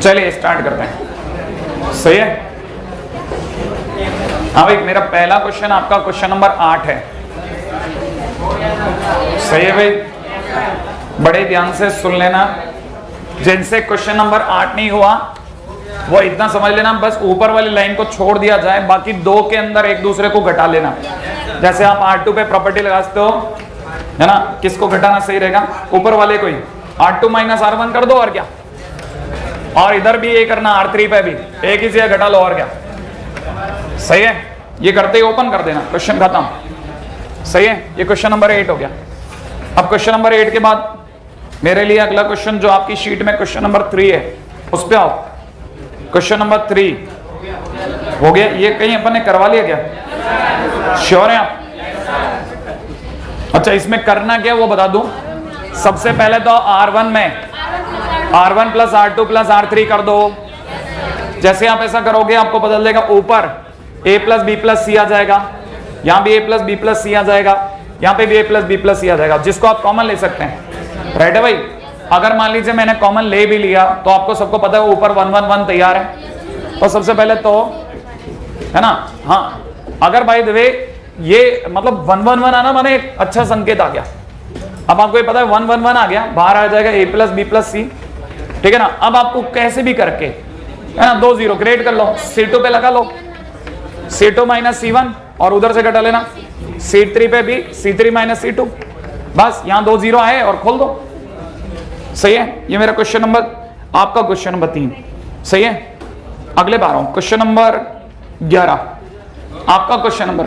चलिए स्टार्ट करते हैं। सही है। हाँ भाई, मेरा पहला क्वेश्चन आपका क्वेश्चन नंबर 8 है। सही है भाई, बड़े ध्यान से सुन लेना। जिनसे क्वेश्चन नंबर 8 नहीं हुआ वो इतना समझ लेना, बस ऊपर वाली लाइन को छोड़ दिया जाए, बाकी दो के अंदर एक दूसरे को घटा लेना। जैसे आप R2 पे प्रॉपर्टी लगाते हो, है ना, किसको घटाना सही रहेगा? ऊपर वाले को ही। R2 माइनस R1 कर दो, और क्या। और इधर भी ये करना, R3 पे भी एक ही से घटा लो, और क्या। सही है। ये करते ही ओपन कर देना, क्वेश्चन खत्म। सही है। ये क्वेश्चन नंबर 8 हो गया। अब क्वेश्चन नंबर 8 के बाद मेरे लिए अगला क्वेश्चन जो आपकी शीट में क्वेश्चन नंबर 3 है, उस पे आओ। क्वेश्चन नंबर 3 हो गया। ये कहीं अपन ने करवा लिया क्या? श्योर है आप? अच्छा, इसमें करना क्या वो बता दूं। सबसे पहले तो R1 में R1 plus R2 plus R3 कर दो। जैसे आप ऐसा करोगे आपको बदल देगा, ऊपर A प्लस बी प्लस सी आ जाएगा, यहां भी A प्लस बी प्लस सी आ जाएगा, यहां पे भी A प्लस बी प्लस सी आ जाएगा, जिसको आप कॉमन ले सकते हैं। राइट है भाई। अगर मान लीजिए मैंने कॉमन ले भी लिया तो आपको सबको पता है ऊपर 1 1 1 तैयार है। तो सबसे पहले तो, है ना, हाँ, अगर बाय द वे ये मतलब 1 1 1 आना माने एक अच्छा संकेत आ गया। अब आपको ये पता है 1 1 1 आ गया, बाहर आ जाएगा A प्लस बी प्लस सी। ठीक है ना। अब आपको कैसे भी करके, है ना, 2 0 क्रिएट कर लो, C2 पे लगा लो, C2 माइनस C1, और उधर से घटा लेना C3 पे भी C3 माइनस C2। बस यहां 2 0 आए और खोल दो। सही है। ये मेरा क्वेश्चन नंबर, आपका क्वेश्चन नंबर 3। सही है। अगले बार आऊं, क्वेश्चन नंबर 11, आपका क्वेश्चन नंबर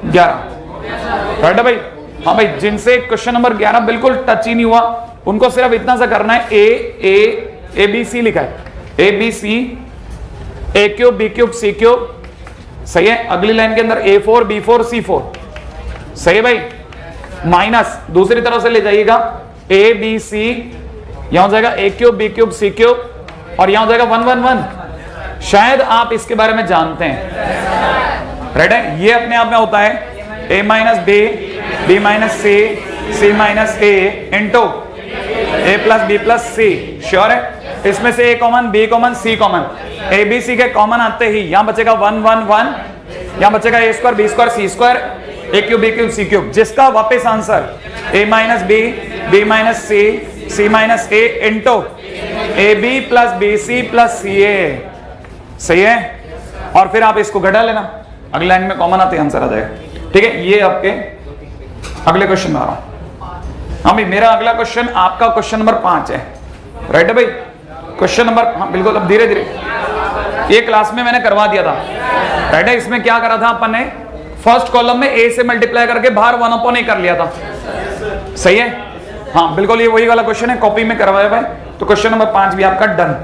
11। राइट है भाई। हाँ भाई, जिनसे क्वेश्चन नंबर 11 बिल्कुल टच ही नहीं हुआ उनको सिर्फ इतना सा करना है, ए बी सी लिखा है, A B C, A cube B cube C cube. सही है। अगली लाइन के अंदर A4 B4 C4। सही है भाई। माइनस दूसरी तरफ से ले जाइएगा, ए बी सी, यहां हो जाएगा A cube B cube C cube, और यहां हो जाएगा 1 1 1। शायद आप इसके बारे में जानते हैं। राइट है। ये अपने आप में होता है A minus B, B minus C, C minus A into A plus B plus C। Sure है। इसमें से A common, B common, C common, A B C के कॉमन आते ही यहां बचेगा 1 1 1, यहां बचेगा A square B square C square, A cube B cube C cube, जिसका वापस answer A minus B, B minus C, C minus A into A B plus B C plus C A। सही है। और फिर आप इसको घटा लेना, अगले लाइन में कॉमन आते आंसर आ जाएगा। ठीक है। ये आपके अगले क्वेश्चन में आ रहा हूं। हाँ भाई, मेरा अगला क्वेश्चन आपका क्वेश्चन नंबर 5 है। राइट है भाई। क्वेश्चन नंबर, हाँ बिल्कुल, अब धीरे धीरे, ये क्लास में मैंने करवा दिया था। राइट है। इसमें क्या करा था अपन ने, फर्स्ट कॉलम में A से मल्टीप्लाई करके बाहर 1/A कर लिया था। सही है। हाँ बिल्कुल, ये वही वाला क्वेश्चन है, कॉपी में करवाया हुआ है। तो क्वेश्चन नंबर 5 भी आपका डन।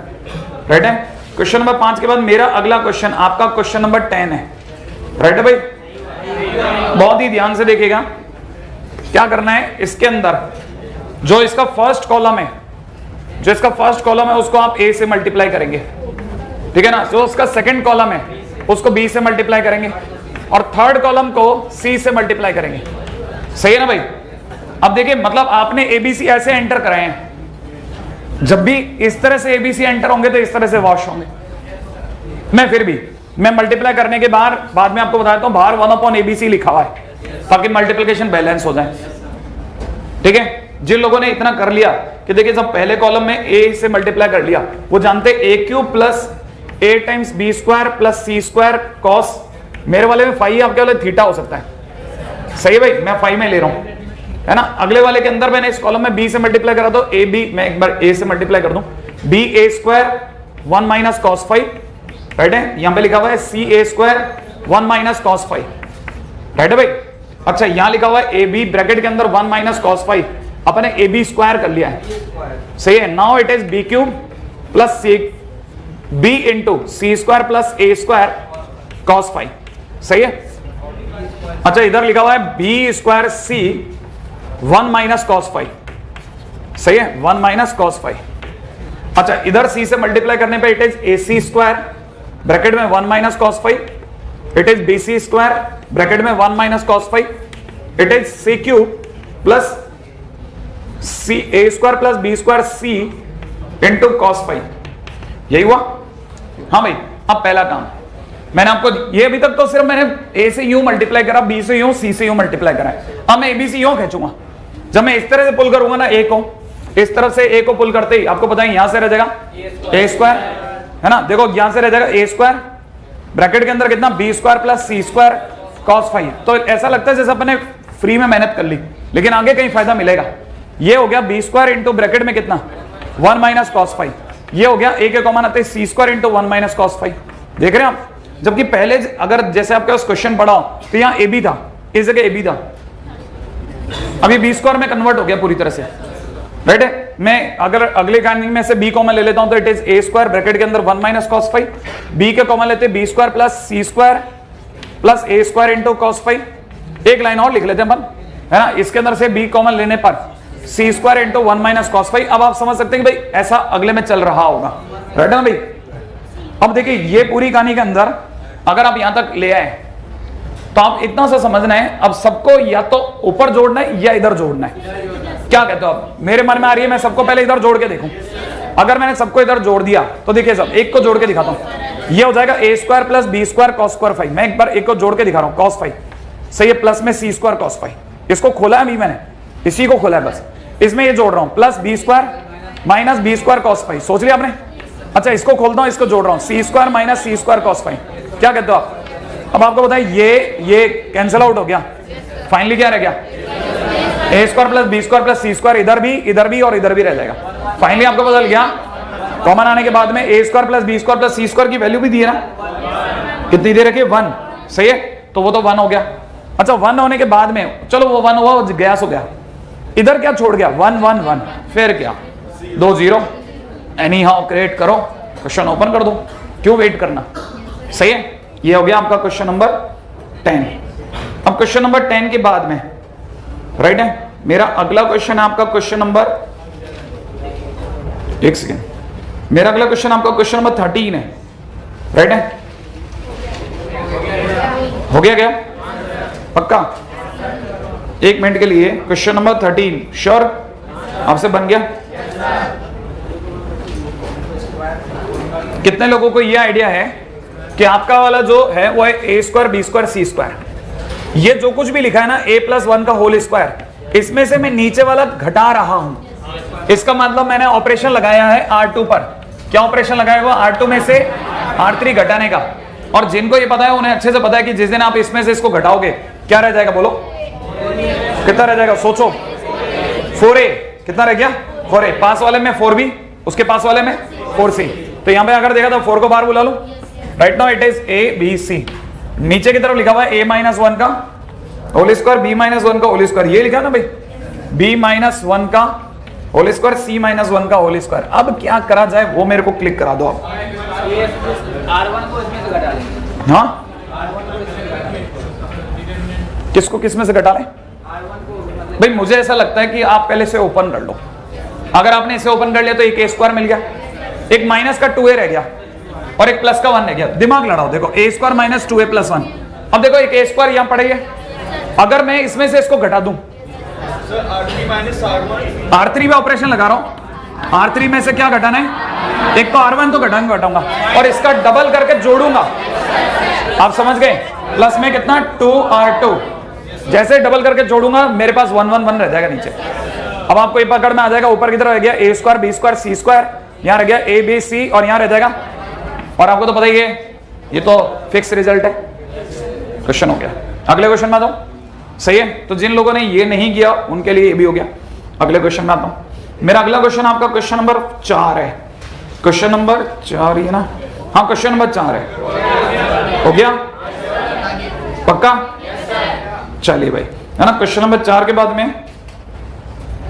राइट है। क्वेश्चन नंबर 5 के बाद मेरा अगला क्वेश्चन आपका क्वेश्चन नंबर 10 है। राइट है भाई। बहुत ही ध्यान से देखिएगा क्या करना है। इसके अंदर जो इसका फर्स्ट कॉलम है, जो इसका फर्स्ट कॉलम है उसको आप A से मल्टीप्लाई करेंगे। ठीक है ना। जो उसका सेकंड कॉलम है उसको B से मल्टीप्लाई करेंगे, और थर्ड कॉलम को C से मल्टीप्लाई करेंगे। सही है ना भाई। अब देखिए, मतलब आपने ABC ऐसे एंटर कराए हैं, जब भी इस तरह से ABC एंटर होंगे तो इस तरह से वॉश होंगे। मैं फिर भी मैं मल्टीप्लाई करने के बाद में आपको बता देता हूं, बाहर 1/ABC लिखा हुआ है ताकि मल्टीप्लिकेशन बैलेंस हो जाए। ठीक है। जिन लोगों ने इतना कर लिया कि देखिए, जब पहले कॉलम में A से मल्टीप्लाई कर लिया, वो जानते A cube plus A times B square plus C square cos, मेरे वाले में फाई, आपके वाले थीटा हो सकता है। सही है भाई, मैं फाई में ले रहा हूं, है ना। अगले वाले के अंदर मैंने इस कॉलम में B से मल्टीप्लाई करा, तो AB मैं एक बार A से मल्टीप्लाई कर दूं, B A square 1 minus cos phi. Right है। यहां पे लिखा हुआ है C A square 1 minus cos phi. Right है भाई। अच्छा, यहां लिखा हुआ है AB ब्रैकेट के अंदर 1 माइनस कॉस फाई, अपने AB स्क्वायर कर लिया है। सही है। Now it is B cube plus C B into C square plus A square cos phi. सही है। अच्छा, इधर लिखा हुआ है B square C 1 minus cos phi. सही है। 1 माइनस कॉस फाई। अच्छा, इधर C से मल्टीप्लाई करने पे it is AC square bracket में 1 minus cos phi, it is BC square bracket में 1 minus cos phi, it is C cube plus C A square plus B square C into cos phi. यही हुआ? हाँ भाई, अब पहला काम मैंने आपको ये अभी तक तो सिर्फ मैंने ए से यू मल्टीप्लाई करा, बी से यू, सी से यू मल्टीप्लाई करा है। अब मैं ए बी सी यू खींचूंगा। जब मैं इस तरह से पुल करूंगा ना ए को, इस तरफ से ए को पुल करते ही आपको पता है यहां से रह जाएगा ए स्क्वायर, है ना? देखो यहां से रह जाएगा ए स्क्वायर, ब्रैकेट के अंदर कितना B square plus C square cos five. तो ऐसा लगता है जैसे अपने फ्री में मेहनत कर ली, लेकिन आगे कहीं फायदा मिलेगा। ये हो गया बी स्क्वायर इंटू ब्रैकेट में कितना 1 माइनस कॉस फाइव। ये हो गया ए के कॉमन आते C square into 1 minus cos five. देख रहे हैं आप? जबकि पहले अगर जैसे आपके पास क्वेश्चन पढ़ा हो तो यहाँ ए बी था, इस जगह ए बी था, अभी बी स्क्वायर में कन्वर्ट हो गया पूरी तरह से, राइट है? मैं अगर अगले काइंड में से बी कॉमन ले लेता हूं तो it is a square bracket के अंदर 1 माइनस कॉस फाइव, बी के कॉमन लेते B square plus C square plus ए स्क्वायर इंटू कॉस फाइव। एक लाइन और लिख लेते हैं अपन, है ना? इसके अंदर से बी कॉमन लेने पर C square into 1 minus cos five. अब आप समझ सकते हैं कि भाई ऐसा अगले में चल रहा होगा, राइट है ना भाई? अब देखिए ये पूरी कहानी के अंदर अगर आप यहां तक ले आए तो आप इतना सा समझना है, अब सबको या तो ऊपर जोड़ना है या इधर जोड़ना है। क्या कहते हो आप? मेरे मन में आ रही है मैं सबको पहले इधर जोड़ के देखूं। अगर मैंने सबको इधर जोड़ दिया तो देखिए सब एक को जोड़ के दिखाता हूं। ये हो जाएगा A square plus B square cos square five. मैं एक बार एक को जोड़ के दिखा रहा हूं, कॉस फाइव सही है, प्लस में सी स्क्वायर कॉस फाइव। इसको खोला है अभी मैंने, इसी को खोला है बस, इसमें ये जोड़ रहा हूं plus B square minus B square cos phi. सोच लिया आपने? अच्छा इसको खोलता हूं, इसको जोड़ रहा हूं सी स्क्वायर माइनस सी स्क्वायर कॉस फाइव। क्या कहते हो आप? अब आपको बताइए ये कैंसिल आउट हो गया, फाइनली क्या रह गया A square plus B square plus C square, इधर भी और इधर भी रह जाएगा। फाइनली आपको बदल गया, कॉमन आने के बाद में A square plus B square plus C square की वैल्यू भी दी है ना, कितनी दे रखी है 1, सही है? तो वो तो 1 हो गया। अच्छा 1 होने के बाद में चलो वो 1 हुआ, गैस हो गया, इधर क्या छोड़ गया 1 1 1, फिर क्या 2 0, एनी हाउ क्रिएट करो, क्वेश्चन ओपन कर दो, क्यों वेट करना, सही है? ये हो गया आपका क्वेश्चन नंबर 10। अब क्वेश्चन नंबर 10 के बाद में, राइट है, मेरा अगला क्वेश्चन है आपका क्वेश्चन नंबर, एक सेकेंड, मेरा अगला क्वेश्चन आपका क्वेश्चन नंबर 13 है, राइट है? हो गया क्या? पक्का? एक मिनट के लिए क्वेश्चन नंबर 13 श्योर आपसे बन गया? कितने लोगों को यह आइडिया है कि आपका वाला जो है वो है ए square B square C square? ये जो कुछ भी लिखा है ना ए प्लस 1 का होल स्क्वायर, इसमें से मैं नीचे वाला घटा रहा हूं। इसका मतलब मैंने ऑपरेशन लगाया है R2 पर। क्या ऑपरेशन लगाया हुआ? R2 में से R3 घटाने का। और जिनको ये पता है उन्हें अच्छे से पता है कि जिस दिन आप इसमें से इसको घटाओगे क्या रह जाएगा, बोलो कितना रह जाएगा? सोचो 4a, कितना रह गया 4a, पास वाले में 4b, उसके पास वाले में 4c। तो यहां पे अगर देखा तो 4 को बाहर बुला लो, right now it is a b c। नीचे की तरफ लिखा हुआ है a माइनस 1 का होल स्क्वायर b माइनस 1 का होल स्क्वायर, ये लिखा ना भाई, b माइनस 1 का होल स्क्वायर c माइनस 1 का होल स्क्वायर। अब क्या करा जाए वो मेरे को क्लिक करा दो आप। R1 को इसमें से घटा लेंगे। हाँ किसको किस में से घटा लें? भाई मुझे ऐसा लगता है कि आप पहले से ओपन कर लो। अगर आपने इसे ओपन कर लिया तो एक a स्क्वायर मिल गया, एक माइनस का 2a रह गया और एक प्लस का 1 रह गया। दिमाग लड़ाओ, देखो a square minus 2a plus 1। अब देखो एक a स्क्वायर यहां पड़े है, अगर मैं इसमें से इसको घटा दूं, R3 माइनस R1, R3 में ऑपरेशन लगा रहा हूं, R3 में से क्या घटाना है? एक तो R1 तो घटाऊंगा और इसका डबल करके जोड़ूंगा। आप समझ गए? प्लस में कितना 2R2, जैसे डबल करके जोड़ूंगा मेरे पास 1 1 1 रह जाएगा नीचे। अब आपको ये पकड़ में आ जाएगा, ऊपर की तरफ रह गया a square B square C square, यहां रह गया a b c और यहां रह जाएगा, और आपको तो पता ही है ये तो फिक्स रिजल्ट है। क्वेश्चन हो गया। अगले क्वेश्चन में आता हूं, सही है? तो जिन लोगों ने ये नहीं किया उनके लिए ये भी हो गया। अगले क्वेश्चन में आता हूं। मेरा अगला क्वेश्चन आपका क्वेश्चन नंबर 4 है। क्वेश्चन नंबर 4 ही है ना? हाँ क्वेश्चन नंबर 4 है। हो गया? पक्का? चलिए भाई, है ना? क्वेश्चन नंबर 4 के बाद में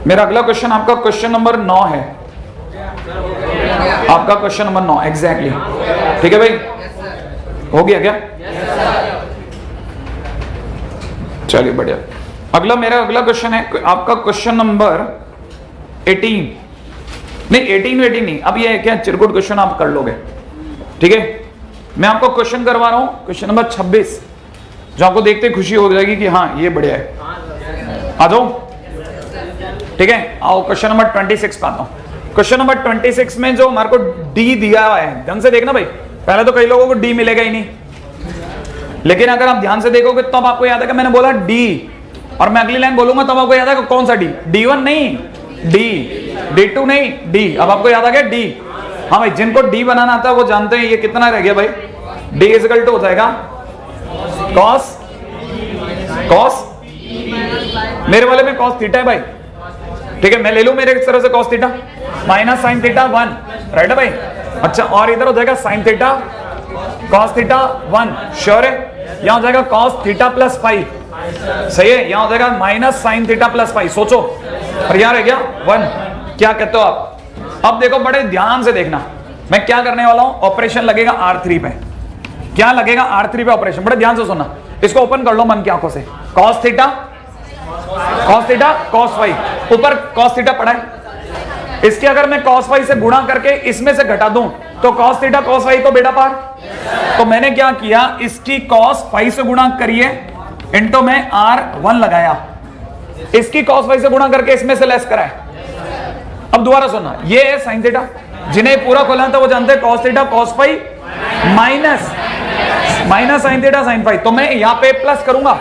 मेरा अगला क्वेश्चन आपका क्वेश्चन नंबर 9 है। आपका क्वेश्चन नंबर 9 एग्जैक्टली, ठीक है भाई? हो गया क्या? चलिए बढ़िया। अगला मेरा अगला क्वेश्चन है आपका क्वेश्चन नंबर 18 नहीं 18 नहीं, अब ये क्या चिरकुट क्वेश्चन आप कर लोगे, ठीक है? मैं आपको क्वेश्चन करवा रहा हूं क्वेश्चन नंबर 26, जो आपको देखते खुशी हो जाएगी कि हाँ ये बढ़िया है। आ जाओ, ठीक है? आओ क्वेश्चन नंबर 26 पे आता हूं। क्वेश्चन नंबर 26 में जो हमारे को डी दिया हुआ है, ढंग से देखना भाई। पहले तो कई लोगों को डी मिलेगा ही नहीं, लेकिन अगर आप ध्यान से देखोगे तब आपको याद है कि मैंने बोला डी, और मैं अगली लाइन बोलूंगा तब आपको याद है कौन सा डी, D1 नहीं, डी, D2 नहीं, डी। अब आपको याद आ गया डी। हाँ भाई, जिनको डी बनाना आता है वो जानते हैं ये कितना रह गया भाई, डी इक्वल टू हो जाएगा कॉस, मेरे वाले में कॉस थीटा है भाई, ठीक है, मैं ले लूं मेरे इस तरह से cos theta minus sine theta 1, right है भाई। अच्छा, और इधर हो जाएगा sine theta cos theta 1, sure है। यहां हो जाएगा कॉस थीटा प्लस फाइव, सही है। यहां हो जाएगा minus sine theta plus five, सोचो, और यहां रह गया 1। क्या कहते हो आप? अब देखो बड़े ध्यान से देखना, मैं क्या करने वाला हूं, ऑपरेशन लगेगा R3 पे। क्या लगेगा R3 पे ऑपरेशन, बड़े ध्यान से सुनना। इसको ओपन कर लो मन की आंखों से, कॉस थीटा कॉस फाइव, ऊपर कॉस थीटा पड़ा है, इसके अगर मैं cos फाइव से गुणा करके इसमें से घटा दूं तो cos थीटा cos फाइव तो बेटा पार। तो मैंने क्या किया, इसकी cos फाइव से गुणा करिए इनटू में R1 लगाया, इसकी cos फाइव से गुणा करके इसमें से लेस कराए। अब दोबारा सुनना, ये है sin थीटा, जिन्हें पूरा खोला था वो जानते हैं cos theta cos five minus sin theta sin five. तो मैं यहां पे प्लस करूंगा,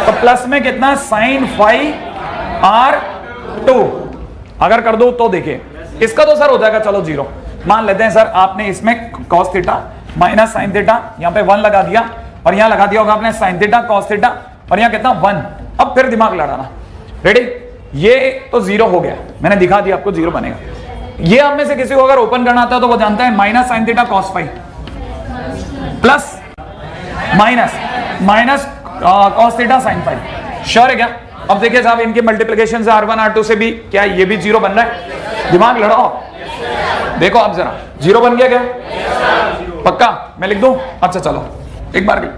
तो प्लस में कितना sin फाइव R2 अगर कर दो तो देखिए, इसका तो सर हो जाएगा चलो 0, मान लेते हैं सर आपने इसमें cos theta minus sine theta यहां पे 1 लगा दिया, और यहां लगा दिया होगा आपने sin थीटा cos थीटा, और यहां कितना 1। अब फिर दिमाग लड़ाना, रेडी, ये तो 0 हो गया, मैंने दिखा दिया आपको 0 बनेगा। ये आप में से किसी को अगर ओपन करना आता है तो वो जानता है minus sine theta cos five plus minus cos theta sin five, sure है क्या? अब देखिए साहब, इनके मल्टीप्लिकेशन से R1 R2 से भी क्या ये भी 0 बन रहा है, दिमाग लड़ाओ, देखो अब जरा 0 बन गया क्या, पक्का मैं लिख दूं? अच्छा चलो एक बार,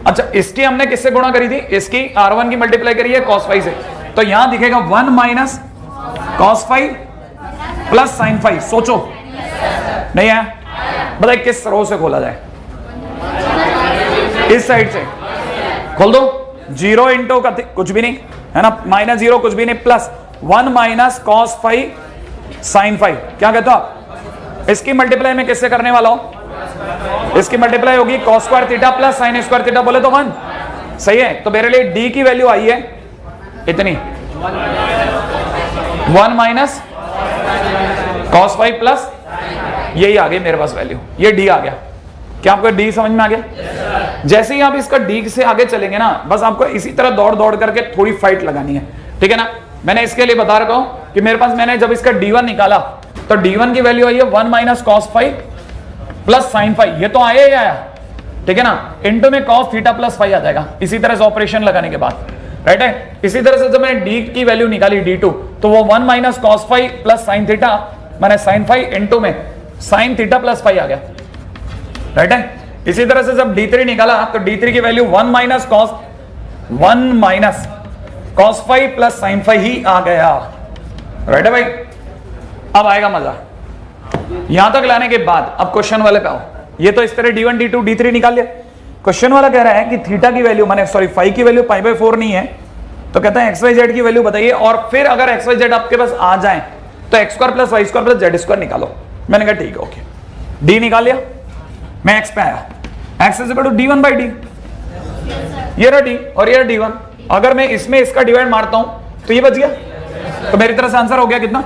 अच्छा इसकी हमने किससे गुणा करी थी, इसकी R1 की मल्टीप्लाई करी है cos फाइव से, तो यहां दिखेगा 1 minus cos five plus sin five. सोचो, नहीं है? बताइए किस रो से खोला जाए, इस साइड से खोल दो, 0 इंटू कुछ भी नहीं है ना, माइनस 0 कुछ भी नहीं, plus 1 minus cos five sin five. क्या कहते हो आप? इसकी मल्टीप्लाई में किससे करने वाला हूं, इसकी मल्टीप्लाई होगी cos square theta plus sin square theta, बोले तो 1, सही है। तो मेरे लिए d की वैल्यू आई है इतनी, 1 माइनस cos फाइव प्लस, यही आ गई मेरे पास वैल्यू, ये d आ गया। क्या आपको d समझ में आ गया? जैसे ही आप इसका d से आगे चलेंगे ना, बस आपको इसी तरह दौड़ दौड़ करके थोड़ी फाइट लगानी है, ठीक है ना। मैंने इसके लिए बता रखा हूं कि मेरे पास, मैंने जब इसका d1 निकाला तो d1 की वैल्यू आई है 1 minus cos five plus sin five, ये तो आया ही आया, ठीक है ना, इनटू में cos थीटा प्लस फाइव आ जाएगा इसी तरह से ऑपरेशन लगाने के बाद, राइट है। इसी तरह से जब मैंने d की वैल्यू निकाली d2, तो वो 1 minus cos five plus sin theta मैंने sin फाइव इनटू में sin थीटा प्लस फाइव आ गया, राइट है। इसी तरह से जब d3 निकाला तो d3 की value 1 minus cos five plus sin five ही आ गया, राइट है भाई। अब आएगा मजा, यहां तक लाने के बाद अब क्वेश्चन वाले पे आओ। ये तो इस तरह d1 d2 d3 निकाल लिया, क्वेश्चन वाला कह रहा है कि थीटा की वैल्यू माने सॉरी फाइव की वैल्यू π/4 नहीं है, तो कहता है xyz की वैल्यू बताइए, और फिर अगर xyz आपके पास आ जाए तो x square plus Y square plus Z square निकालो। मैंने कहा ठीक है, ओके, d निकाल लिया, मैं x पे आया, x is equal to d1 by D, ये रहा d और ये d1, अगर मैं इसमें इसका डिवाइड मारता हूं तो ये बच गया, तो मेरी तरफ से आंसर हो गया कितना,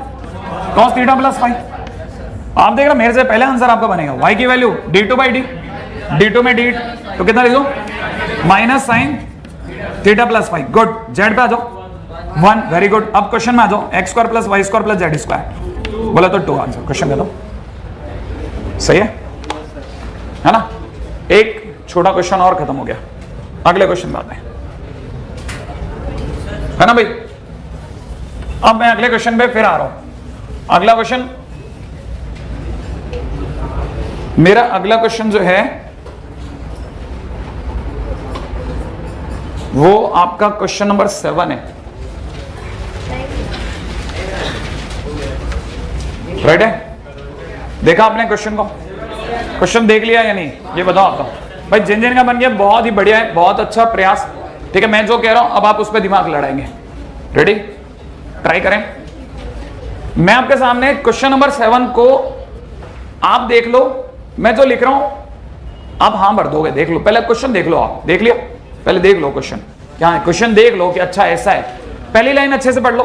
cos थीटा प्लस फाइव। आप देख रहे मेरे से पहले आंसर आपका बनेगा, y की value d2 by D, d2 में d तो कितना लिख दो, minus sine theta plus five. Good, Z पे आ जाओ 1, वेरी गुड। अब क्वेश्चन में आ जाओ, X square plus Y square plus Z square, बोला तो 2 आंसर, क्वेश्चन दे दो, सही है ना। एक छोटा क्वेश्चन और खत्म हो गया, अगले क्वेश्चन में आते हैं, है ना भाई। अब मैं अगले क्वेश्चन पे फिर आ रहा हूं। अगला क्वेश्चन, मेरा अगला क्वेश्चन जो है वो आपका क्वेश्चन नंबर 7 है, राइट है। देखा आपने क्वेश्चन को, क्वेश्चन देख लिया या नहीं, ये बताओ आपका भाई। जिन जिन का बन गया बहुत ही बढ़िया है, बहुत अच्छा प्रयास, ठीक है। मैं जो कह रहा हूं अब आप उस पर दिमाग लड़ाएंगे, रेडी, ट्राई करें। मैं आपके सामने क्वेश्चन नंबर 7 को आप देख लो, मैं जो लिख रहा हूं आप हाँ भर दोगे। देख लो पहले क्वेश्चन, देख लो। आप देख लिया, पहले देख लो क्वेश्चन क्या है। क्वेश्चन देख लो कि अच्छा ऐसा है, पहली लाइन अच्छे से पढ़ लो,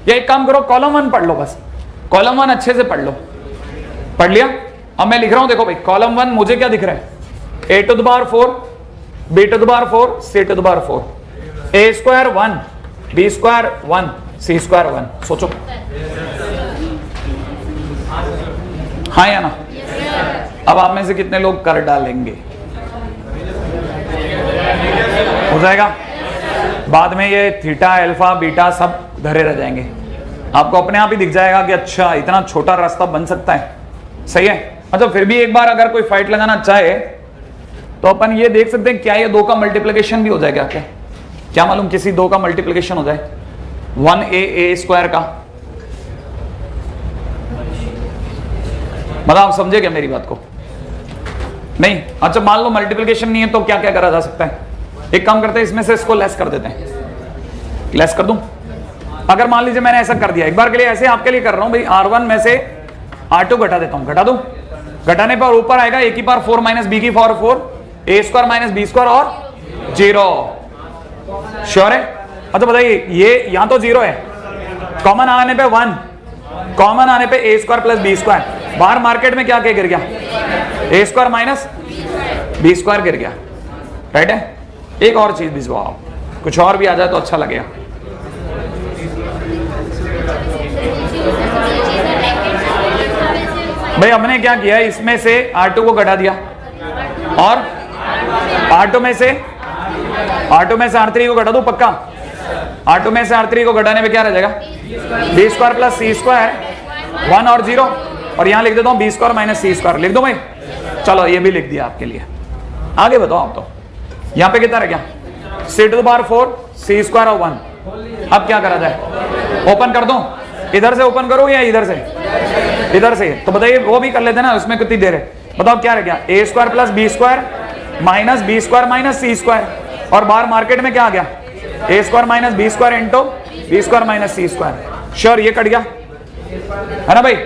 या एक काम करो कॉलम 1 पढ़ लो, बस कॉलम 1 अच्छे से पढ़ लो। पढ़ लिया? अब मैं लिख रहा हूं, देखो भाई कॉलम 1 मुझे क्या दिख रहा है, a to the power 4, b to the power 4, c to the power 4, a square 1, b square 1, c square 1। सोचो हाँ या ना? अब आप में से कितने लोग कर डालेंगे? हो जाएगा? बाद में ये थीटा अल्फा बीटा सब धरे रह जाएंगे, आपको अपने आप ही दिख जाएगा कि अच्छा इतना छोटा रास्ता बन सकता है। सही है? अच्छा फिर भी एक बार अगर कोई फाइट लगाना चाहे तो अपन ये देख सकते हैं क्या ये 2 का मल्टीप्लिकेशन भी हो जाएगा क्या? क्या मालूम किसी 2 का मल्टीप्लिकेशन हो जाए 1a स्क्वायर का? मतलब आप समझे क्या मेरी बात को? नहीं? अच्छा मान लो मल्टीप्लिकेशन नहीं है तो क्या क्या करा जा सकता है? एक काम करते हैं, इसमें से इसको लेस कर देते हैं। लेस कर दूं? अगर मान लीजिए मैंने ऐसा कर दिया, एक बार के लिए ऐसे आपके लिए कर रहा हूं भाई, R1 में से R2 घटा देता हूं, घटा दूं? घटाने पर ऊपर आएगा a की पावर 4 माइनस b की power 4, a square minus b square और 0। श्योर है? अच्छा बताइए, ये यहां तो 0 है, कॉमन आने पे 1, कॉमन आने पे a square plus b square, बाहर मार्केट में क्या क्या गिर गया, a square minus b square गिर गया। राइट है? एक और चीज भिजवाओ आप, कुछ और भी आ जाए तो अच्छा लगेगा। भाई हमने क्या किया, इसमें से R2 को घटा दिया और R2 में से R3 को घटा दो पक्का। R2 में से R3 को घटाने पे क्या रह जाएगा, b square plus c square 1 और 0, और यहां लिख देता हूं b square minus c square. लिख दो भाई? चलो ये भी लिख दिया आपके लिए। आगे बताओ आप। तो यहां पे कितना रह गया, c to the power 4, c स्क्वायर और 1। अब क्या करा जाए, ओपन कर दो? इधर से ओपन करो या इधर से? इधर से। तो बताइए वो भी कर लेते ना, उसमें कितनी देर है? बताओ क्या रह गया, a square plus b square minus b square minus c स्क्वायर, और बाहर मार्केट में क्या आ गया, a square minus b square into b square minus c square. Sure ये कट गया है ना भाई?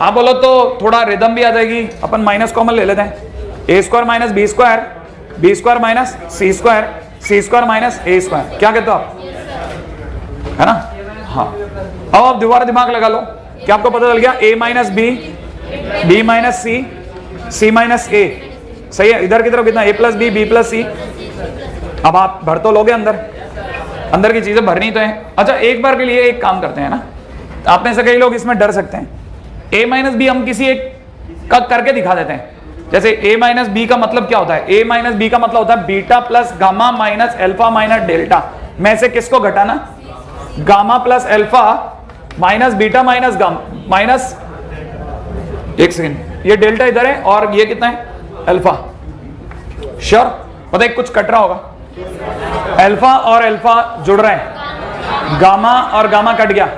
आप बोलो तो थोड़ा रिदम भी आ जाएगी, अपन माइनस कॉमन ले लेते हैं, a square minus b square minus c square minus a square. क्या कहते हो आप? है ना? हाँ। अब आप दोबारा दिमाग लगा लो, क्या आपको पता चल गया, a minus b minus c minus a। सही है? इधर की तरफ कितना, a plus b plus c। अब आप भर तो लोगे, अंदर की चीजें भरनी तो है। अच्छा एक बार के लिए एक काम करते हैं ना, आप में से कई लोग इसमें डर सकते हैं, a माइनस b हम किसी एक का करके दिखा देते हैं। जैसे a माइनस b का मतलब क्या होता है, a माइनस b का मतलब होता है beta plus gamma minus alpha minus delta में से किसको घटाना, gamma plus alpha minus beta minus gamma minus, एक सेकंड, ये डेल्टा इधर है और ये कितना है, अल्फा। श्योर? पता है कुछ कट रहा होगा, अल्फा और अल्फा जुड़ रहे हैं, गामा और गामा कट गया,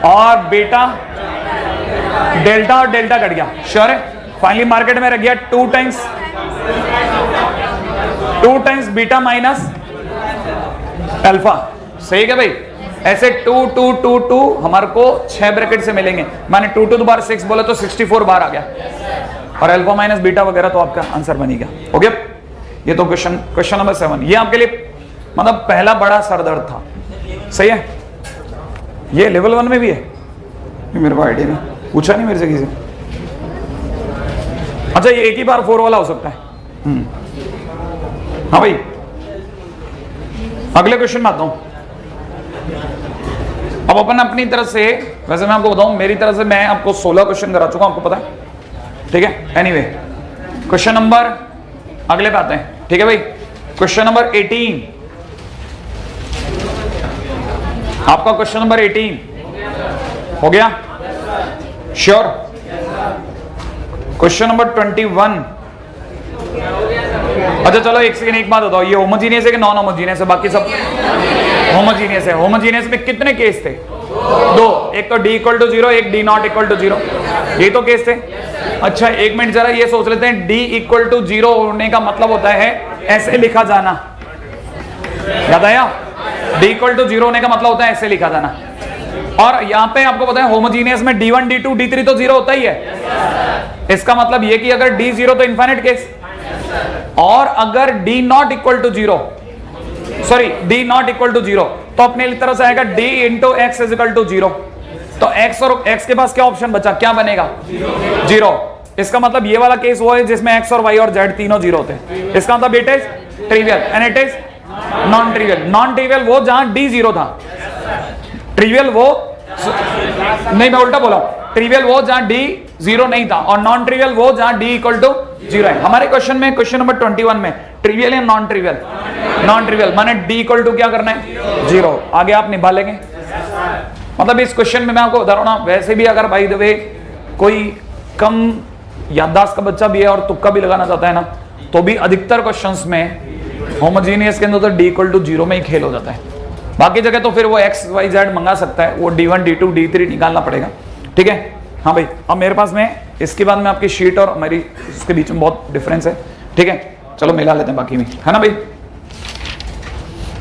और बीटा डेल्टा और डेल्टा कट गया। श्योर है? फाइनली मार्केट में रह गया 2 टाइम्स बीटा माइनस अल्फा। सही है भाई? ऐसे 2 2 2 2 हमारे को 6 ब्रैकेट से मिलेंगे, मैंने 2 टू द पावर 6 बोला तो 64 बार आ गया, और अल्फा माइनस बीटा वगैरह तो आपका आंसर बनी गया। हो गया? ये तो क्वेश्चन नंबर 7 ये आपके लिए मतलब पहला बड़ा सरदर्द था। सही है? ये लेवल 1 में भी है, मेरे को आइडिया नहीं, पूछा नहीं मेरे से किसी। अच्छा ये एक ही बार 4 वाला हो सकता है। हाँ भाई अगले क्वेश्चन में आता हूं। अब अपन अपनी तरफ से, वैसे मैं आपको बताऊं मेरी तरफ से मैं आपको 16 क्वेश्चन करा चुका हूं, आपको पता है, ठीक है? एनीवे क्वेश्चन नंबर अगले पे आते हैं, ठीक है भाई? क्वेश्चन नंबर 18 आपका, क्वेश्चन नंबर 18 हो गया? श्योर? Question number 21। अच्छा चलो एक सेकंड, एक बात बताओ, ये होमोजीनियस है कि नॉन होमोजीनियस है? बाकी सब होमोजीनियस है। होमोजीनियस में कितने केस थे? 2, एक तो d इक्वल टू 0, एक d नॉट इक्वल टू 0, ये तो केस थे। अच्छा एक मिनट जरा ये सोच लेते हैं, d इक्वल टू 0 होने का मतलब होता है ऐसे लिखा जाना, याद आया? d इक्वल टू 0 होने का मतलब होता है ऐसे लिखा जाना। और यहां पे आपको पता है होमोजीनियस में D1 D2 D3 तो जीरो होता ही है। इसका मतलब ये कि अगर D जीरो तो इनफाइनाइट केस, और अगर D not equal to zero, sorry D not equal to zero, तो अपने तरफ से आएगा D into X is equal to zero. तो x और x के पास क्या ऑप्शन बचा, क्या बनेगा, जीरो। इसका मतलब ये वाला केस वो है जिसमें x और y और z तीनों जीरो होते हैं। इसका मतलब it is trivial and it is non trivial. Non trivial वो जहां D जीरो था, ट्रिवियल वो नहीं, मैं उल्टा बोला, ट्रिवियल वो जहां D जीरो नहीं था, और नॉन ट्रिवियल वो जहां D इक्वल टू जीरो है। हमारे क्वेश्चन में, क्वेश्चन नंबर 21 में ट्रिवियल या नॉन ट्रिवियल, नॉन ट्रिवियल माने D इक्वल टू क्या करना है, जीरो। आगे आप निभा लेंगे। मतलब इस क्वेश्चन में मैं आपको बता रहा हूं ना, वैसे भी अगर बाय द वे कोई कम याददाश्त का बच्चा भी है और तुक्का भी लगाना चाहता है ना, तो भी अधिकतर क्वेश्चंस में होमोजीनियस के अंदर तो D इक्वल टू जीरो में ही खेल हो जाता है। बाकी जगह तो फिर वो x y z मंगा सकता है, वो D1 D2 D3 निकालना पड़ेगा। ठीक है, हाँ भाई। अब मेरे पास में इसके बाद में आपकी शीट और मेरी उसके बीच में बहुत डिफरेंस है। ठीक है, चलो मिला लेते हैं बाकी में, है ना भाई।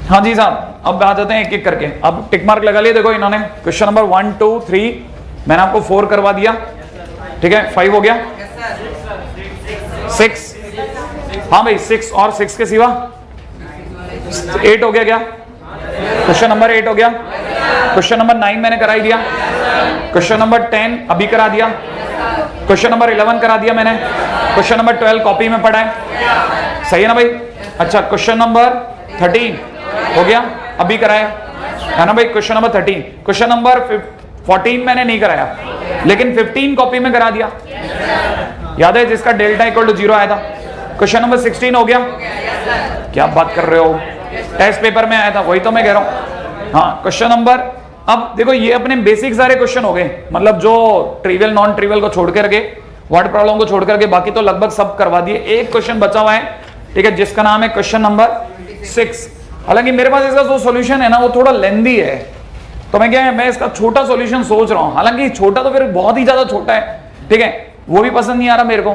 हाँ जी साहब, अब आ जाते हैं एक एक करके। अब टिक मार्क लगा लिए। देखो इन्होंने क्वेश्चन नंबर 1 2 3 मैंने आपको 4 करवा दिया। ठीक है, 5 हो गया, 6, हाँ भाई 6 और 6 के सिवा 8 हो गया। क्या क्वेश्चन नंबर 8 हो गया। क्वेश्चन नंबर 9 मैंने करा ही दिया। क्वेश्चन नंबर 10 अभी करा दिया। क्वेश्चन नंबर 11 करा दिया मैंने। क्वेश्चन नंबर 12 कॉपी में पढ़ा है, सही है ना भाई। अच्छा, क्वेश्चन नंबर 13 हो गया, अभी कराया है ना भाई। क्वेश्चन नंबर 13, क्वेश्चन नंबर 14 मैंने नहीं कराया, लेकिन 15 कॉपी में करा दिया, याद है, जिसका डेल्टा इक्वल टू जीरो आया था। क्वेश्चन नंबर 16 हो गया। क्या बात कर रहे हो, टेस्ट पेपर में आया था, वही तो मैं कह रहा हूं। हाँ, क्वेश्चन नंबर, अब देखो ये अपने बेसिक सारे क्वेश्चन हो गए, मतलब जो ट्रिवियल नॉन ट्रिवियल को छोड़ करके, वर्ड प्रॉब्लम को छोड़ करके बाकी तो लगभग सब करवा दिए। एक क्वेश्चन बचा हुआ है, ठीक है, जिसका नाम है क्वेश्चन नंबर 6। हालांकि मेरे पास इसका जो सॉल्यूशन है ना वो थोड़ा लेंदी है, तो मैं क्या है, मैं इसका छोटा सॉल्यूशन सोच रहा हूं। हालांकि छोटा तो फिर बहुत ही ज्यादा छोटा है, ठीक है, वो भी पसंद नहीं आ रहा मेरे को,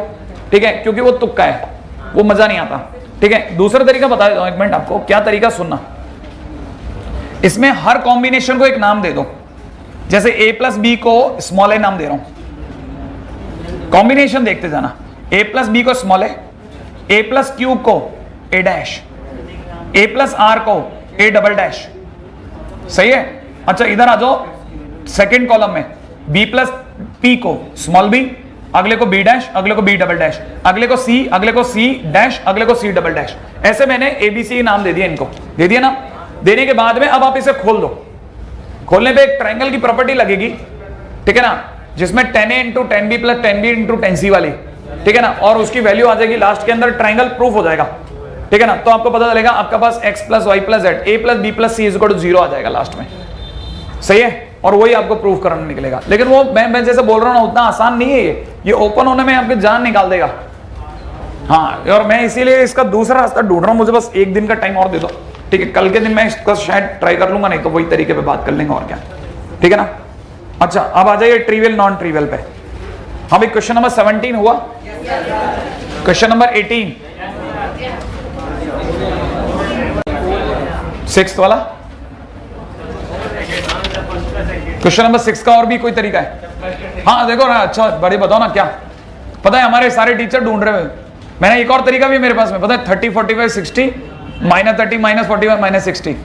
ठीक है, क्योंकि वो तुक्का है, वो मजा नहीं आता। ठीक है, दूसरा तरीका बता देता हूं, एक मिनट आपको, क्या तरीका सुनना। इसमें हर कॉम्बिनेशन को एक नाम दे दो, जैसे a प्लस बी को स्मॉल ए नाम दे रहा हूं। कॉम्बिनेशन देखते जाना, a प्लस बी को small A, a plus Q को a dash, a plus R को a डबल डैश, सही है। अच्छा, इधर आ जाओ सेकेंड कॉलम में, b प्लस p को स्मॉल b, अगले को b डैश, अगले को b डबल डैश, अगले को c, अगले को c डैश, अगले को c डबल डैश। ऐसे मैंने abc नाम दे दिया, इनको दे दिया ना। देने के बाद में अब आप इसे खोल दो। खोलने पे एक ट्रायंगल की प्रॉपर्टी लगेगी, ठीक है ना, जिसमें 10a into 10b plus 10b into 10c वाली, ठीक है ना, और उसकी वैल्यू आ जाएगी लास्ट के अंदर, ट्रायंगल प्रूफ हो जाएगा, ठीक है ना। तो आपको पता चलेगा आपका पास x plus y plus z, a plus b plus c is equal to 0 आ जाएगा लास्ट में, सही है। और वही आपको प्रूफ करना निकलेगा। लेकिन वो मैं जैसे बोल रहा हूँ ना, उतना आसान नहीं है ये ओपन होने में आपकी जान निकाल देगा। हाँ, और मैं इसीलिए इसका दूसरा रास्ता ढूंढ रहा हूँ, मुझे बस एक दिन का टाइम और दे दो, ठीक है। कल के दिन मैं इसका शायद ट्राई कर लूंगा, नहीं तो वही तरीके पे बात कर लेंगे, और क्या, ठीक है ना। अच्छा, अब आ जाइए ट्रिवियल नॉन ट्रिवियल पे। हाँ भाई, क्वेश्चन नंबर 17 हुआ, क्वेश्चन नंबर 18 6th वाला, क्वेश्चन नंबर 6 का और भी कोई तरीका है? हाँ देखो ना, अच्छा बड़ी बताओ ना, क्या पता है, हमारे सारे टीचर ढूंढ रहे हैं। मैंने एक और तरीका भी मेरे पास में, पता है, 30 45 60 minus 30 minus 41 minus 60,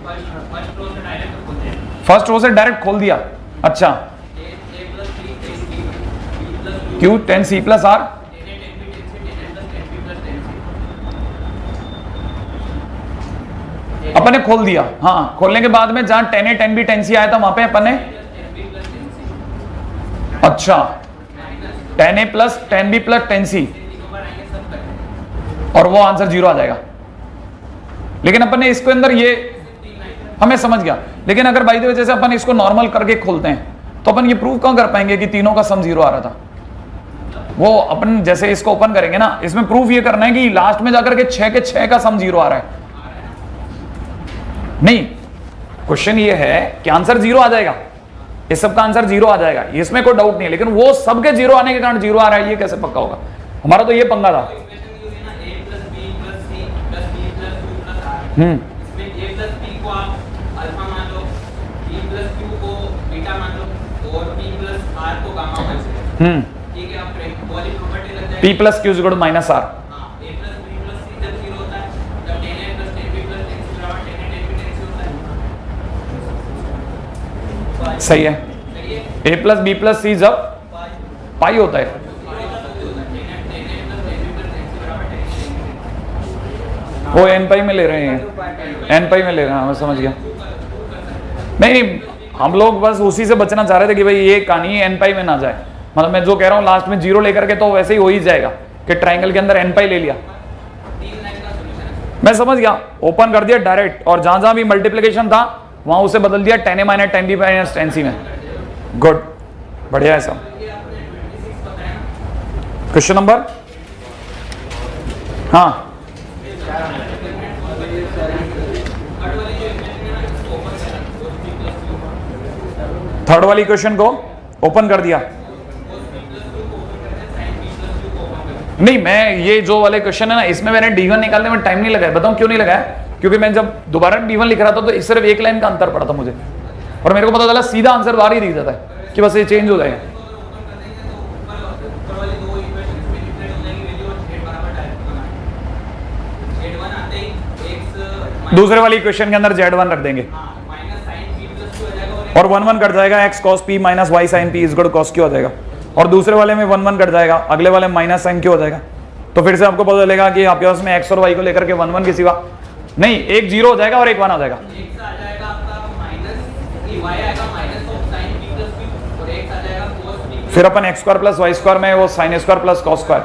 first row से डायरेक्ट खोल दिया। अच्छा, क्यू 10 सी प्लस आर, अपन ने खोल दिया। हाँ, खोलने के बाद में जहां 10a 10b 10c आया था वहां पे अपन ने, अच्छा 10a plus 10b plus 10c, और वो आंसर 0 आ जाएगा। लेकिन अपन ने इसके अंदर ये हमें समझ गया, लेकिन अगर बाई द वे जैसे अपन इसको नॉर्मल करके खोलते हैं तो अपन ये प्रूव कहां कर पाएंगे कि तीनों का सम 0 आ रहा था। वो अपन जैसे इसको ओपन करेंगे ना, इसमें प्रूफ ये करना है कि लास्ट में जाकर के 6 के 6 का सम 0 आ रहा है। नहीं, क्वेश्चन ये है कि आंसर 0 आ जाएगा, इस सब का आंसर 0 आ जाएगा, इसमें कोई डाउट नहीं है। लेकिन वो सबके 0 आने के कारण 0 आ रहा है, ये कैसे पक्का होगा? हमारा तो ये पंगा था। बीटा मान लो और p प्लस r को गामा मान से ठीक है, आप वाली प्रॉपर्टी लग जाएगी p plus q equal to minus r. हां, a plus b plus c जब 0 होता है तब tan a plus tan b plus tan c बराबर tan a tan b tan c होता है। सही है। सही है, a प्लस बी प्लस सी जब पाई होता है। वो एन पाई में ले रहे हैं, एन पाई में ले रहे हैं, मैं समझ गया। नहीं, हम लोग बस उसी से बचना चाह रहे थे कि भाई ये कहानी एन पाई में ना जाए। मतलब मैं जो कह रहा हूँ लास्ट में जीरो लेकर के तो वैसे ही हो ही जाएगा कि ट्राइंगल के अंदर एन पाई ले लिया। मैं समझ गया, ओपन कर दिया डायरेक्ट, और जहां जहां भी मल्टीप्लिकेशन था वहां उसे बदल दिया tan a minus tan b minus tan c में। गुड, बढ़िया है सब। क्वेश्चन नंबर, हाँ थर्ड वाली क्वेश्चन को ओपन कर दिया। नहीं, मैं ये जो वाले क्वेश्चन है ना, इसमें मैंने d1 निकालने में टाइम नहीं लगाया। बताऊं क्यों नहीं लगाया? क्योंकि मैं जब दोबारा d1 लिख रहा था तो सिर्फ एक लाइन का अंतर पड़ा था मुझे, और मेरे को पता चला सीधा आंसर बाहर ही दिख जाता है कि बस ये चेंज हो जाएगा। दूसरे वाली क्वेश्चन के अंदर z1 रख देंगे और 1 1 कट जाएगा, x cos p minus y sin p is equal to cos q हो जाएगा। और दूसरे वाले में 1 1 कट जाएगा, अगले वाले में माइनस sin q हो जाएगा। तो फिर से आपको पता चलेगा कि आपके पास में x और y को लेकर के 1 1 के सिवा नहीं, एक 0 हो जाएगा और एक 1 आ जाएगा। फिर अपन x square plus y square में वो sin square plus cos square.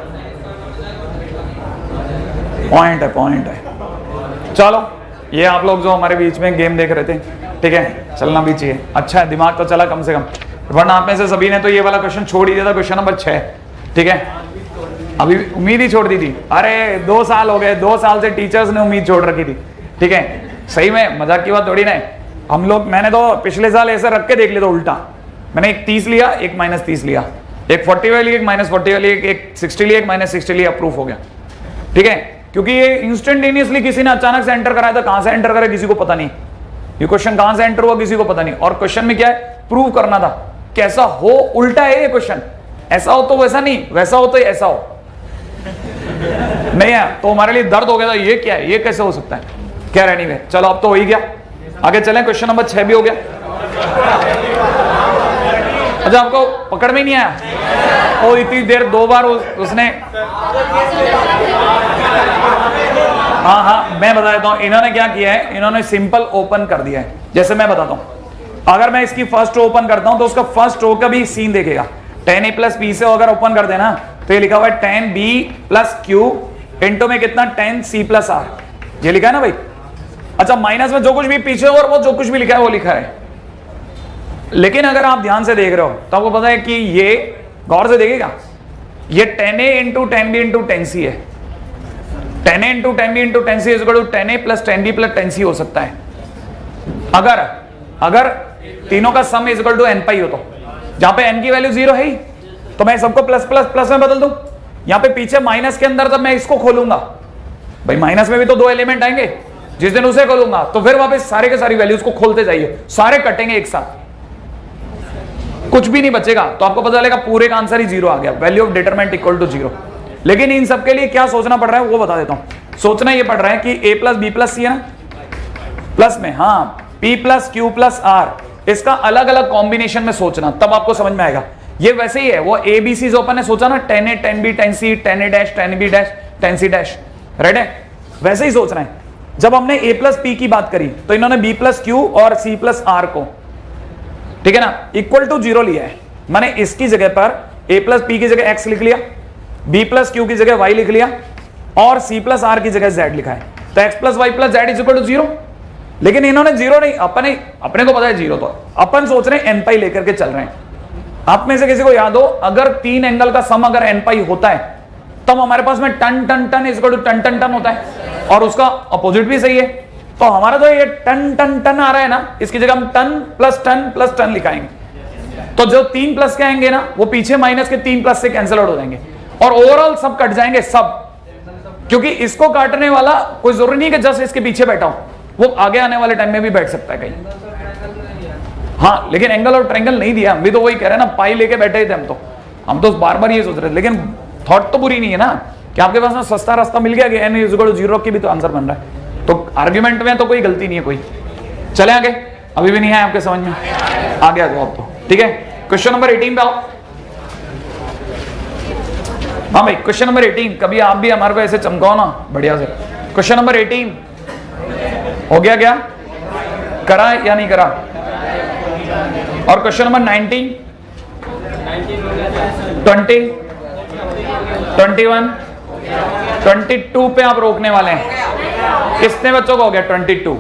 Point है, पॉइंट है। चलो, ये आप लोग जो हमारे बीच में गेम देख रहे थे, ठीक है, चलना भी चाहिए। अच्छा है, दिमाग तो चला कम से कम, वरना आप में से सभी ने तो ये वाला क्वेश्चन छोड़ ही दिया था, क्वेश्चन नंबर 6। ठीक है, अभी उम्मीद ही छोड़ दी थी। अरे 2 साल हो गए, 2 साल से टीचर्स ने उम्मीद छोड़ रखी थी। ठीक है, सही में मजाक की बात थोड़ी ना है। हम लोग, मैंने तो पिछले साल ऐसे रख के देख लिया था उल्टा। मैंने एक 30 लिया, एक माइनस 30 लिया, एक 40 वाली, एक माइनस 40 वाली, एक 60 लिया, एक माइनस 60 लिया, प्रूफ हो गया। ठीक है, क्योंकि ये इंस्टेंटेनियसली किसी ने अचानक से एंटर कराया था, कहां से एंटर करा किसी को पता नहीं, ये क्वेश्चन कहां से एंटर हुआ किसी को पता नहीं। और क्वेश्चन में क्या है, प्रूव करना था। कैसा हो, उल्टा है ये क्वेश्चन, ऐसा हो तो वैसा नहीं, वैसा हो तो ऐसा हो। नहीं है तो हमारे लिए दर्द हो गया था, ये क्या है, ये कैसे हो सकता है। क्या रहनी है, चलो अब तो हो ही गया, आगे चलें। क्वेश्चन नंबर 6 भी हो गया। अच्छा, आपको पकड़ में नहीं आया? ओ इतनी देर 2 बार उसने, हाँ हाँ मैं बता देता हूं, इन्होंने क्या किया है, इन्होंने सिंपल ओपन कर दिया है। जैसे मैं बताता हूं, अगर मैं इसकी फर्स्ट रो ओपन करता हूं तो उसका फर्स्ट रो का भी सीन देखेगा। tan a प्लस बी से अगर ओपन कर देना तो ये लिखा हुआ है tan b plus Q into में कितना tan c प्लस r, ये लिखा है ना भाई। अच्छा, माइनस में जो कुछ भी पीछे और वो जो कुछ भी लिखा है वो लिखा है। लेकिन अगर आप ध्यान से देख रहे हो तो आपको पता है कि ये, गौर से देखिएगा, ये tan a into tan b into tan c है। tan a into tan b into tan c is equal to tan a plus tan b plus tan c हो सकता है। अगर तीनों का sum is equal to n pi हो तो, जहां पे n की वैल्यू 0 है ही, तो मैं सबको प्लस प्लस प्लस में बदल दूं। यहां पे पीछे माइनस के अंदर जब मैं इसको खोलूंगा, भाई माइनस में भी तो 2 एलिमेंट आएंगे, जिस दिन उसे खोलूंगा तो फिर वापस सारे के सारी वैल्यूज को खोलते जाइए, सारे कटेंगे एक साथ, कुछ भी नहीं बचेगा। तो आपको पता चलेगा पूरे का आंसर ही 0 आ गया, value of determinant equal to 0। लेकिन इन सबके लिए क्या सोचना पड़ रहा है वो बता देता हूं। सोचना ये पड़ रहा है कि a प्लस बी प्लस सी है ना, प्लस में, हाँ, p plus Q plus r, इसका अलग अलग कॉम्बिनेशन में सोचना, तब आपको समझ में आएगा। ये वैसे ही है, वो ए बी सी जो अपन ने सोचा ना, tan a tan b tan c tan a dash tan b dash tan c dash, right है, वैसे ही सोचना है। जब हमने a प्लस पी की बात करी तो इन्होंने b प्लस क्यू और c प्लस r को, ठीक है ना, इक्वल टू 0 लिया है। मैंने इसकी जगह पर a प्लस पी की जगह x लिख लिया, b प्लस क्यू की जगह y लिख लिया और c प्लस r की जगह z लिखा है। तो x plus y plus z is equal to 0। लेकिन इन्होंने 0 नहीं, अपने को पता है 0, तो अपन सोच रहे हैं n पाई लेकर के चल रहे हैं। आप में से किसी को याद हो, अगर 3 एंगल का सम अगर n पाई होता है तब हमारे पास में tan tan tan is equal to tan tan tan होता है, और उसका अपोजिट भी सही है। तो हमारा तो ये टन टन टन आ रहा है ना, इसकी जगह हम टन प्लस टन लिखाएंगे। तो जो 3 प्लस के आएंगे ना, वो पीछे माइनस के 3 प्लस से कैंसिल आउट हो जाएंगे और ओवरऑल सब कट जाएंगे सब, क्योंकि इसको काटने वाला कोई जरूरी नहीं कि जस्ट इसके पीछे बैठा हो, वो आगे आने वाले टाइम में भी बैठ सकता है कहीं। हाँ, लेकिन एंगल और ट्रायंगल नहीं दिया, हम भी तो वही कह रहे हैं ना, पाई लेके बैठे ही थे हम तो बार बार ये सोच रहे थे, लेकिन थॉट तो बुरी नहीं है ना कि आपके पास ना सस्ता रास्ता मिल गया कि n = 0 की भी तो आंसर बन रहा है, तो आर्ग्यूमेंट में तो कोई गलती नहीं है कोई। चले आगे, अभी भी नहीं है आपके समझ में, आगे आ जाओ आप तो, ठीक है। क्वेश्चन नंबर 18 पे आओ। हाँ भाई, क्वेश्चन नंबर 18, कभी आप भी हमारे को ऐसे चमकाओ ना बढ़िया से। क्वेश्चन नंबर 18 हो गया क्या, करा या नहीं करा? और क्वेश्चन नंबर 19, 20, 21, 22 पे आप रोकने वाले हैं। कितने बच्चों का हो गया 22?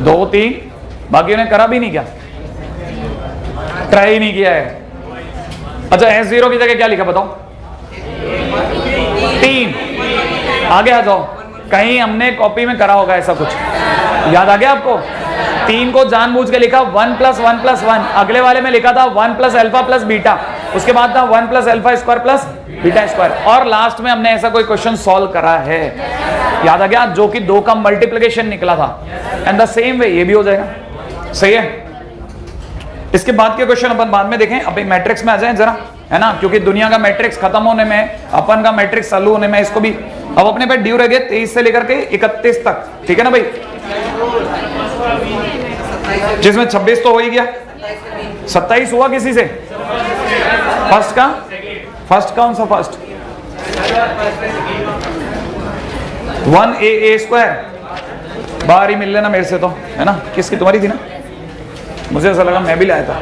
2 3, बाकी ने करा भी नहीं, क्या ट्राई ही नहीं किया है? अच्छा, S0 की जगह क्या लिखा बताओ? 3। आगे आ जाओ, कहीं हमने कॉपी में करा होगा ऐसा कुछ, याद आ गया आपको? 3 को जानबूझ के लिखा 1 + 1 + 1, अगले वाले में लिखा था 1 + α + बीटा, उसके बाद था 1 + α² + β², और लास्ट में हमने ऐसा कोई क्वेश्चन सॉल्व करा है, याद आ गया? जो कि 2 का मल्टीप्लिकेशन निकला था। एंड द सेम वे ये भी हो जाएगा, सही है। इसके बाद के क्वेश्चन अपन बाद में देखें, अभी मैट्रिक्स में आ जाएं जरा, है ना, क्योंकि दुनिया का मैट्रिक्स खत्म होने में, अपन का मैट्रिक्स चालू होने में, इसको भी अब अपने पे ड्यू रह गए 23 से लेकर के 31 तक, ठीक है ना भाई, जिसमें 26 तो हो ही गया, 27 हुआ किसी से? फर्स्ट का, फर्स्ट कौन सा फर्स्ट? 1a² बाहर ही मिल लेना मेरे से तो, है ना, किसकी? तुम्हारी थी ना, मुझे ऐसा लगा मैं भी लाया था।